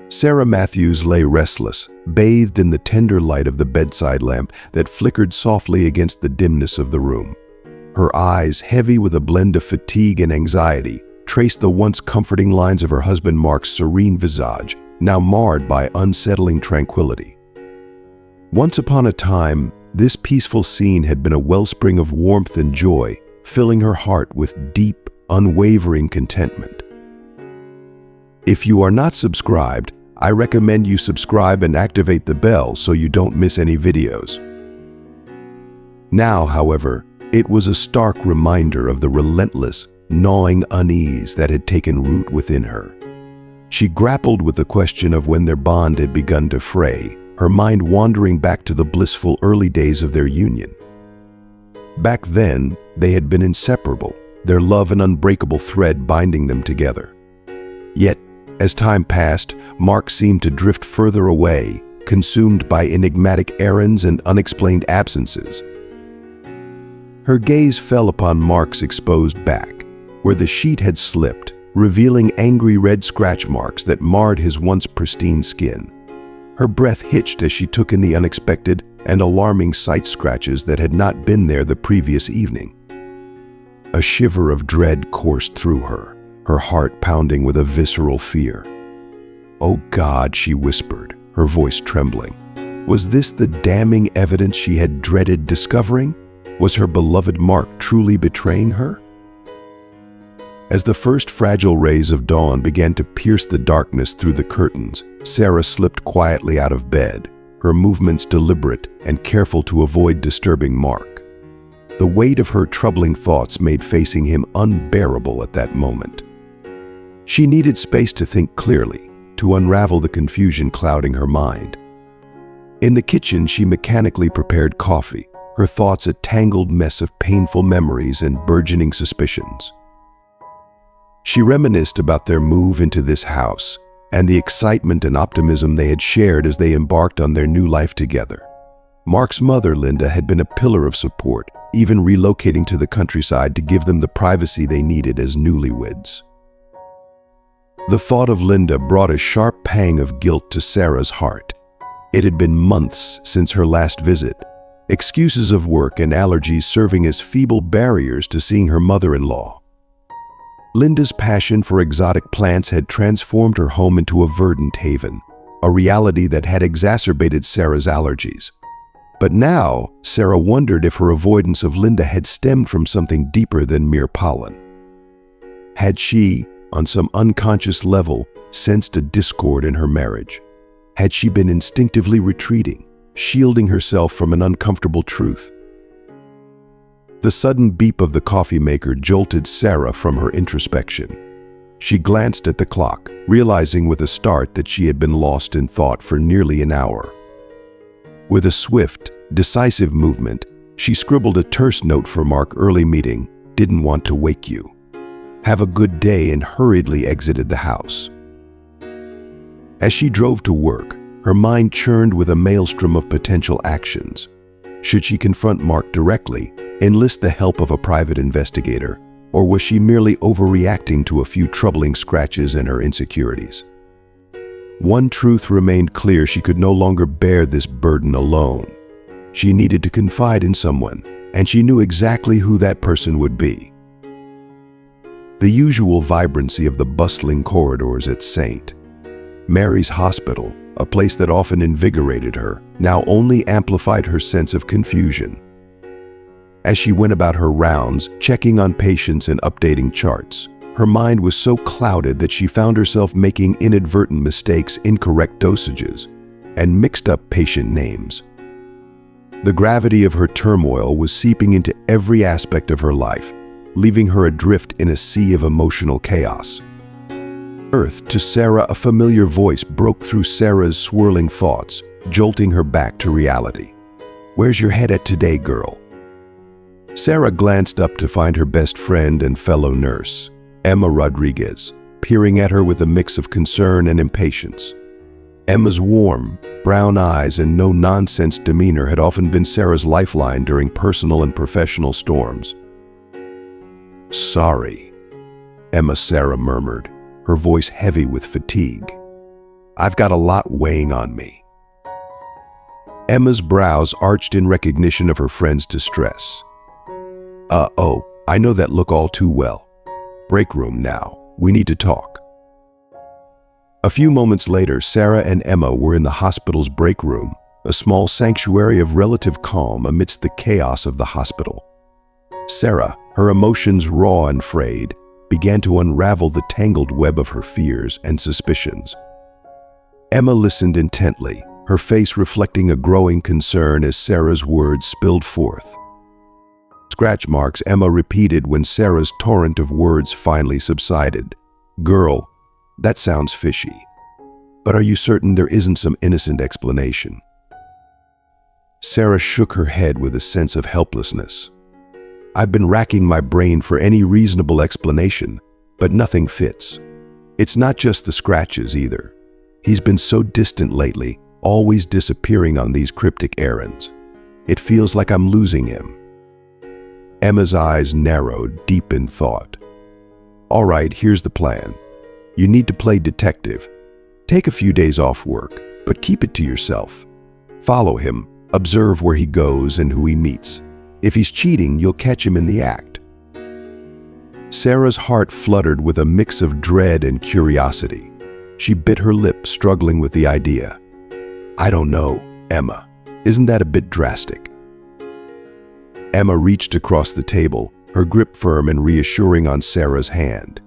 Sarah Matthews lay restless, bathed in the tender light of the bedside lamp that flickered softly against the dimness of the room. Her eyes, heavy with a blend of fatigue and anxiety, traced the once comforting lines of her husband Mark's serene visage, now marred by unsettling tranquility. Once upon a time, this peaceful scene had been a wellspring of warmth and joy, filling her heart with deep, unwavering contentment. If you are not subscribed, I recommend you subscribe and activate the bell so you don't miss any videos. Now, however, it was a stark reminder of the relentless, gnawing unease that had taken root within her. She grappled with the question of when their bond had begun to fray, her mind wandering back to the blissful early days of their union. Back then, they had been inseparable, their love an unbreakable thread binding them together. Yet, as time passed, Mark seemed to drift further away, consumed by enigmatic errands and unexplained absences. Her gaze fell upon Mark's exposed back, where the sheet had slipped, revealing angry red scratch marks that marred his once pristine skin. Her breath hitched as she took in the unexpected and alarming sight scratches that had not been there the previous evening. A shiver of dread coursed through her, her heart pounding with a visceral fear. "Oh God," she whispered, her voice trembling. Was this the damning evidence she had dreaded discovering? Was her beloved Mark truly betraying her? As the first fragile rays of dawn began to pierce the darkness through the curtains, Sarah slipped quietly out of bed, her movements deliberate and careful to avoid disturbing Mark. The weight of her troubling thoughts made facing him unbearable at that moment. She needed space to think clearly, to unravel the confusion clouding her mind. In the kitchen, she mechanically prepared coffee, her thoughts a tangled mess of painful memories and burgeoning suspicions. She reminisced about their move into this house and the excitement and optimism they had shared as they embarked on their new life together. Mark's mother, Linda, had been a pillar of support, even relocating to the countryside to give them the privacy they needed as newlyweds. The thought of Linda brought a sharp pang of guilt to Sarah's heart. It had been months since her last visit, excuses of work and allergies serving as feeble barriers to seeing her mother-in-law. Linda's passion for exotic plants had transformed her home into a verdant haven, a reality that had exacerbated Sarah's allergies. But now, Sarah wondered if her avoidance of Linda had stemmed from something deeper than mere pollen. Had she, on some unconscious level, sensed a discord in her marriage? Had she been instinctively retreating, shielding herself from an uncomfortable truth? The sudden beep of the coffee maker jolted Sarah from her introspection. She glanced at the clock, realizing with a start that she had been lost in thought for nearly an hour. With a swift, decisive movement, she scribbled a terse note for Mark: "Early meeting, didn't want to wake you. Have a good day," and hurriedly exited the house. As she drove to work, her mind churned with a maelstrom of potential actions. Should she confront Mark directly, enlist the help of a private investigator, or was she merely overreacting to a few troubling scratches and her insecurities? One truth remained clear: she could no longer bear this burden alone. She needed to confide in someone, and she knew exactly who that person would be. The usual vibrancy of the bustling corridors at St. Mary's Hospital, a place that often invigorated her, now only amplified her sense of confusion. As she went about her rounds, checking on patients and updating charts, her mind was so clouded that she found herself making inadvertent mistakes, incorrect dosages, and mixed up patient names. The gravity of her turmoil was seeping into every aspect of her life, leaving her adrift in a sea of emotional chaos. Earth, to Sarah, a familiar voice broke through Sarah's swirling thoughts, jolting her back to reality. "Where's your head at today, girl?" Sarah glanced up to find her best friend and fellow nurse, Emma Rodriguez, peering at her with a mix of concern and impatience. Emma's warm, brown eyes and no-nonsense demeanor had often been Sarah's lifeline during personal and professional storms. "Sorry," Sarah murmured, her voice heavy with fatigue. I've got a lot weighing on me." Emma's brows arched in recognition of her friend's distress. Oh, I know that look all too well. Break room now. We need to talk." A few moments later, Sarah and Emma were in the hospital's break room, a small sanctuary of relative calm amidst the chaos of the hospital. Sarah, her emotions raw and frayed, began to unravel the tangled web of her fears and suspicions. Emma listened intently, her face reflecting a growing concern as Sarah's words spilled forth. "Scratch marks," Emma repeated when Sarah's torrent of words finally subsided. "Girl, that sounds fishy. But are you certain there isn't some innocent explanation?" Sarah shook her head with a sense of helplessness. "I've been racking my brain for any reasonable explanation, but nothing fits. It's not just the scratches either. He's been so distant lately, always disappearing on these cryptic errands. It feels like I'm losing him." Emma's eyes narrowed, deep in thought. "All right, here's the plan. You need to play detective. Take a few days off work, but keep it to yourself. Follow him, observe where he goes and who he meets. If he's cheating, you'll catch him in the act." Sarah's heart fluttered with a mix of dread and curiosity. She bit her lip, struggling with the idea. "I don't know, Emma. Isn't that a bit drastic?" Emma reached across the table, her grip firm and reassuring on Sarah's hand.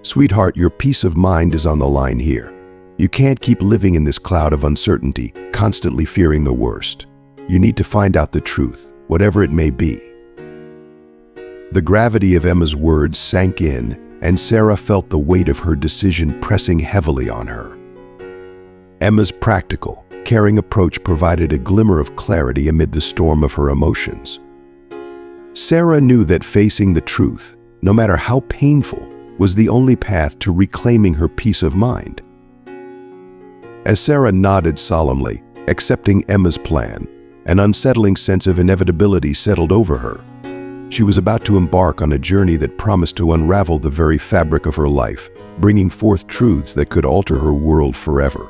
"Sweetheart, your peace of mind is on the line here. You can't keep living in this cloud of uncertainty, constantly fearing the worst. You need to find out the truth, whatever it may be." The gravity of Emma's words sank in, and Sarah felt the weight of her decision pressing heavily on her. Emma's practical, caring approach provided a glimmer of clarity amid the storm of her emotions. Sarah knew that facing the truth, no matter how painful, was the only path to reclaiming her peace of mind. As Sarah nodded solemnly, accepting Emma's plan, an unsettling sense of inevitability settled over her. She was about to embark on a journey that promised to unravel the very fabric of her life, bringing forth truths that could alter her world forever.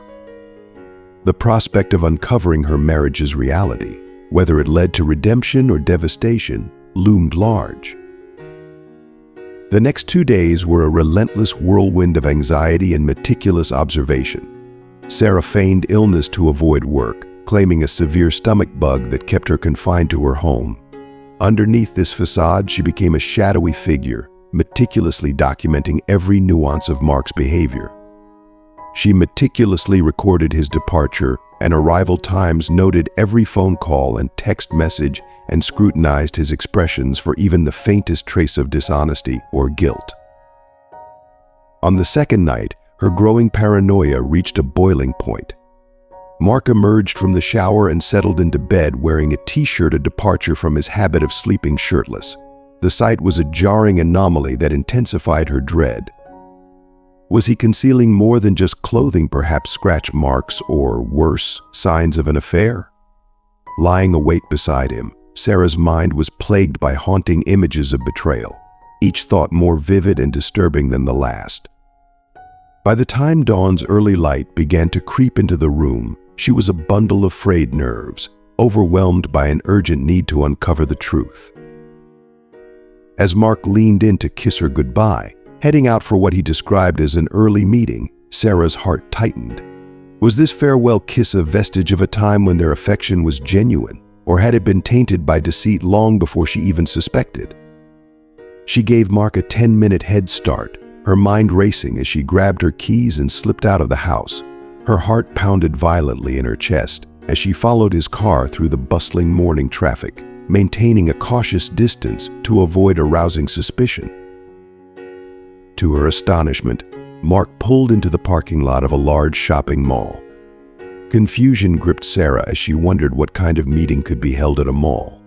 The prospect of uncovering her marriage's reality, whether it led to redemption or devastation, loomed large. The next 2 days were a relentless whirlwind of anxiety and meticulous observation. Sarah feigned illness to avoid work, claiming a severe stomach bug that kept her confined to her home. Underneath this facade, she became a shadowy figure, meticulously documenting every nuance of Mark's behavior. She meticulously recorded his departure and arrival times, noted every phone call and text message, and scrutinized his expressions for even the faintest trace of dishonesty or guilt. On the second night, her growing paranoia reached a boiling point. Mark emerged from the shower and settled into bed wearing a t-shirt, a departure from his habit of sleeping shirtless. The sight was a jarring anomaly that intensified her dread. Was he concealing more than just clothing, perhaps scratch marks or, worse, signs of an affair? Lying awake beside him, Sarah's mind was plagued by haunting images of betrayal, each thought more vivid and disturbing than the last. By the time dawn's early light began to creep into the room, she was a bundle of frayed nerves, overwhelmed by an urgent need to uncover the truth. As Mark leaned in to kiss her goodbye, heading out for what he described as an early meeting, Sarah's heart tightened. Was this farewell kiss a vestige of a time when their affection was genuine, or had it been tainted by deceit long before she even suspected? She gave Mark a 10-minute head start, her mind racing as she grabbed her keys and slipped out of the house. Her heart pounded violently in her chest as she followed his car through the bustling morning traffic, maintaining a cautious distance to avoid arousing suspicion. To her astonishment, Mark pulled into the parking lot of a large shopping mall. Confusion gripped Sarah as she wondered what kind of meeting could be held at a mall.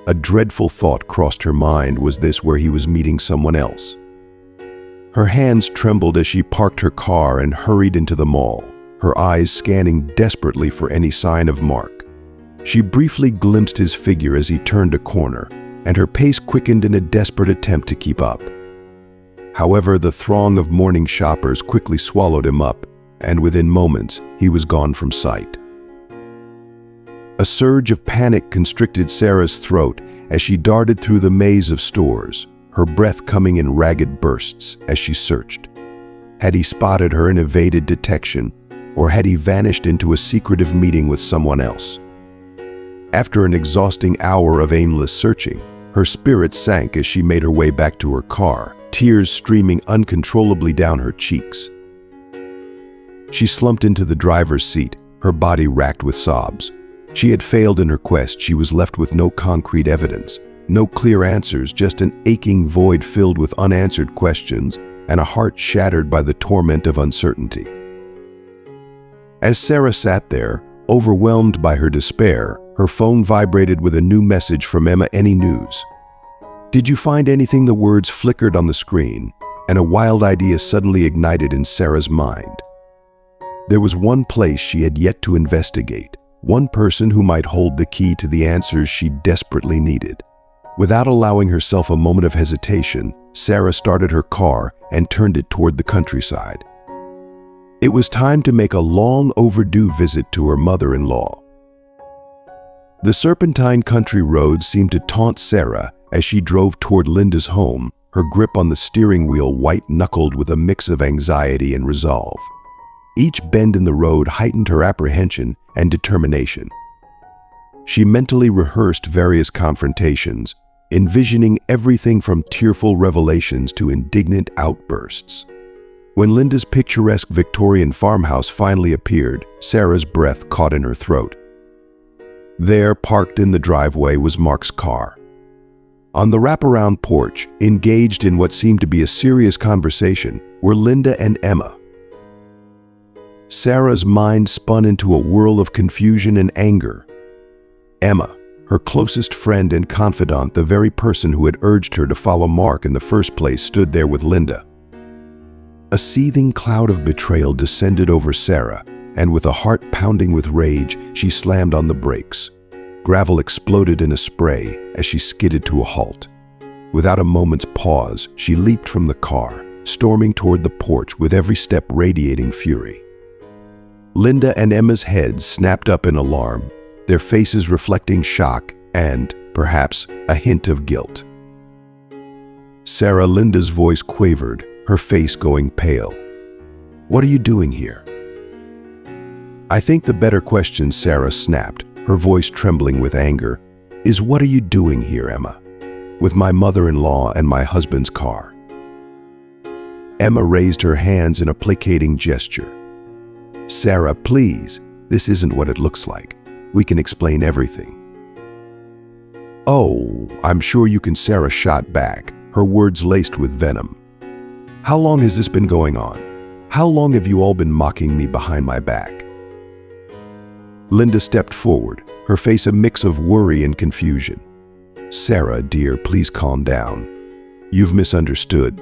A dreadful thought crossed her mind. Was this where he was meeting someone else? Her hands trembled as she parked her car and hurried into the mall, her eyes scanning desperately for any sign of Mark. She briefly glimpsed his figure as he turned a corner, and her pace quickened in a desperate attempt to keep up. However, the throng of morning shoppers quickly swallowed him up, and within moments, he was gone from sight. A surge of panic constricted Sarah's throat as she darted through the maze of stores, her breath coming in ragged bursts as she searched. Had he spotted her and evaded detection, or had he vanished into a secretive meeting with someone else? After an exhausting hour of aimless searching, her spirits sank as she made her way back to her car, tears streaming uncontrollably down her cheeks. She slumped into the driver's seat, her body racked with sobs. She had failed in her quest. She was left with no concrete evidence, no clear answers, just an aching void filled with unanswered questions and a heart shattered by the torment of uncertainty. As Sarah sat there, overwhelmed by her despair, her phone vibrated with a new message from Emma. Any news? Did you find anything? The words flickered on the screen, and a wild idea suddenly ignited in Sarah's mind. There was one place she had yet to investigate, one person who might hold the key to the answers she desperately needed. Without allowing herself a moment of hesitation, Sarah started her car and turned it toward the countryside. It was time to make a long overdue visit to her mother-in-law. The serpentine country roads seemed to taunt Sarah as she drove toward Linda's home, her grip on the steering wheel white-knuckled with a mix of anxiety and resolve. Each bend in the road heightened her apprehension and determination. She mentally rehearsed various confrontations, envisioning everything from tearful revelations to indignant outbursts. When Linda's picturesque Victorian farmhouse finally appeared, Sarah's breath caught in her throat. There, parked in the driveway, was Mark's car. On the wraparound porch, engaged in what seemed to be a serious conversation, were Linda and Emma. Sarah's mind spun into a whirl of confusion and anger. Emma, her closest friend and confidant, the very person who had urged her to follow Mark in the first place, stood there with Linda. A seething cloud of betrayal descended over Sarah, and with a heart pounding with rage, she slammed on the brakes. Gravel exploded in a spray as she skidded to a halt. Without a moment's pause, she leaped from the car, storming toward the porch with every step radiating fury. Linda and Emma's heads snapped up in alarm, their faces reflecting shock and, perhaps, a hint of guilt. Linda's voice quavered, her face going pale. "What are you doing here?" "I think the better question," Sarah snapped, her voice trembling with anger, "is what are you doing here, Emma? With my mother-in-law and my husband's car?" Emma raised her hands in a placating gesture. "Sarah, please, this isn't what it looks like. We can explain everything." "Oh, I'm sure you can," Sarah shot back, her words laced with venom. "How long has this been going on? How long have you all been mocking me behind my back?" Linda stepped forward, her face a mix of worry and confusion. "Sarah, dear, please calm down. You've misunderstood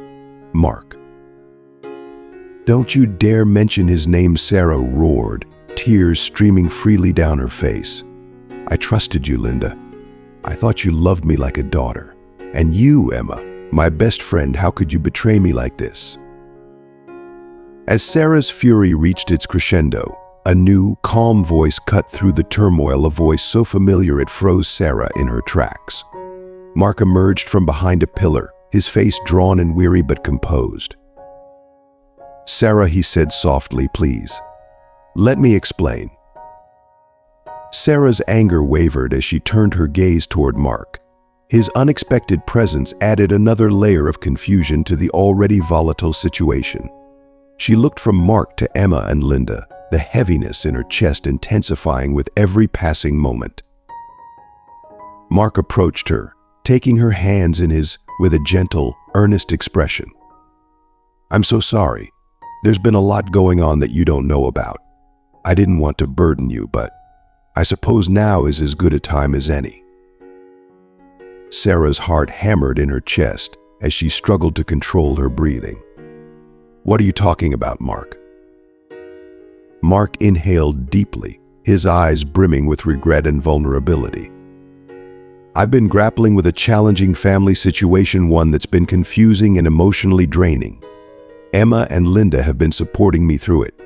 Mark." "Don't you dare mention his name," Sarah roared, tears streaming freely down her face. "I trusted you, Linda. I thought you loved me like a daughter. And you, Emma, my best friend, how could you betray me like this?" As Sarah's fury reached its crescendo, a new, calm voice cut through the turmoil, a voice so familiar it froze Sarah in her tracks. Mark emerged from behind a pillar, his face drawn and weary but composed. "Sarah," he said softly, "please, let me explain." Sarah's anger wavered as she turned her gaze toward Mark. His unexpected presence added another layer of confusion to the already volatile situation. She looked from Mark to Emma and Linda, the heaviness in her chest intensifying with every passing moment. Mark approached her, taking her hands in his with a gentle, earnest expression. "I'm so sorry. There's been a lot going on that you don't know about. I didn't want to burden you, but I suppose now is as good a time as any." Sarah's heart hammered in her chest as she struggled to control her breathing. "What are you talking about, Mark?" Mark inhaled deeply, his eyes brimming with regret and vulnerability. "I've been grappling with a challenging family situation, one that's been confusing and emotionally draining. Emma and Linda have been supporting me through it.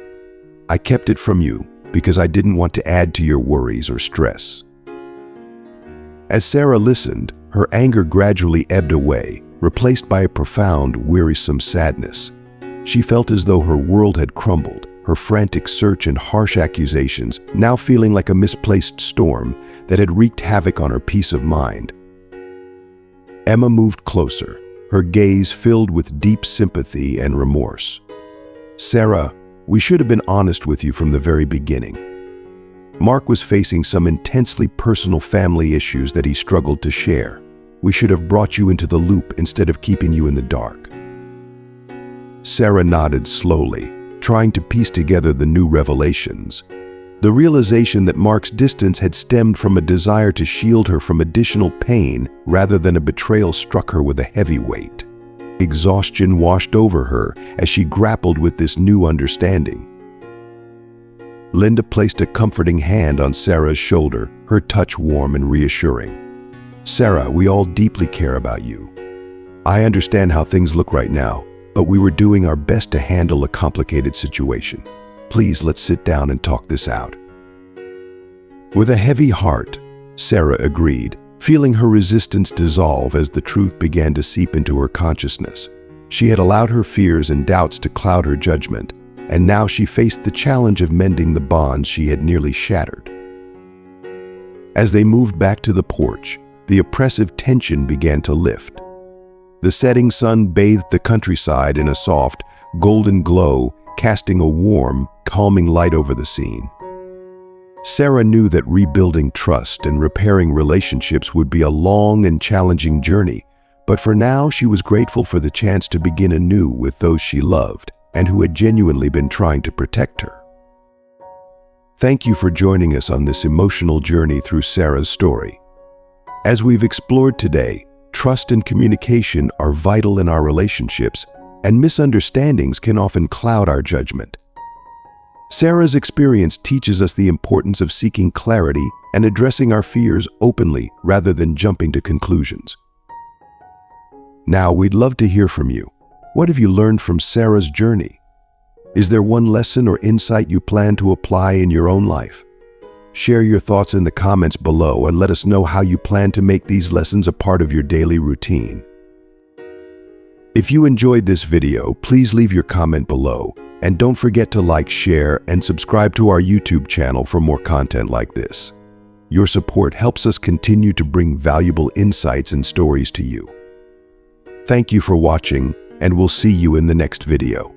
I kept it from you because I didn't want to add to your worries or stress." As Sarah listened, her anger gradually ebbed away, replaced by a profound, wearisome sadness. She felt as though her world had crumbled, her frantic search and harsh accusations now feeling like a misplaced storm that had wreaked havoc on her peace of mind. Emma moved closer, her gaze filled with deep sympathy and remorse. "Sarah, we should have been honest with you from the very beginning. Mark was facing some intensely personal family issues that he struggled to share. We should have brought you into the loop instead of keeping you in the dark." Sarah nodded slowly, trying to piece together the new revelations. The realization that Mark's distance had stemmed from a desire to shield her from additional pain rather than a betrayal struck her with a heavy weight. Exhaustion washed over her as she grappled with this new understanding. Linda placed a comforting hand on Sarah's shoulder, her touch warm and reassuring. "Sarah, we all deeply care about you. I understand how things look right now, but we were doing our best to handle a complicated situation. Please, let's sit down and talk this out." With a heavy heart, Sarah agreed, feeling her resistance dissolve as the truth began to seep into her consciousness. She had allowed her fears and doubts to cloud her judgment, and now she faced the challenge of mending the bonds she had nearly shattered. As they moved back to the porch, the oppressive tension began to lift. The setting sun bathed the countryside in a soft, golden glow, casting a warm, calming light over the scene. Sarah knew that rebuilding trust and repairing relationships would be a long and challenging journey, but for now she was grateful for the chance to begin anew with those she loved and who had genuinely been trying to protect her. Thank you for joining us on this emotional journey through Sarah's story. As we've explored today, trust and communication are vital in our relationships, and misunderstandings can often cloud our judgment. Sarah's experience teaches us the importance of seeking clarity and addressing our fears openly rather than jumping to conclusions. Now, we'd love to hear from you. What have you learned from Sarah's journey? Is there one lesson or insight you plan to apply in your own life? Share your thoughts in the comments below and let us know how you plan to make these lessons a part of your daily routine. If you enjoyed this video, please leave your comment below, and don't forget to like, share, and subscribe to our YouTube channel for more content like this. Your support helps us continue to bring valuable insights and stories to you. Thank you for watching, and we'll see you in the next video.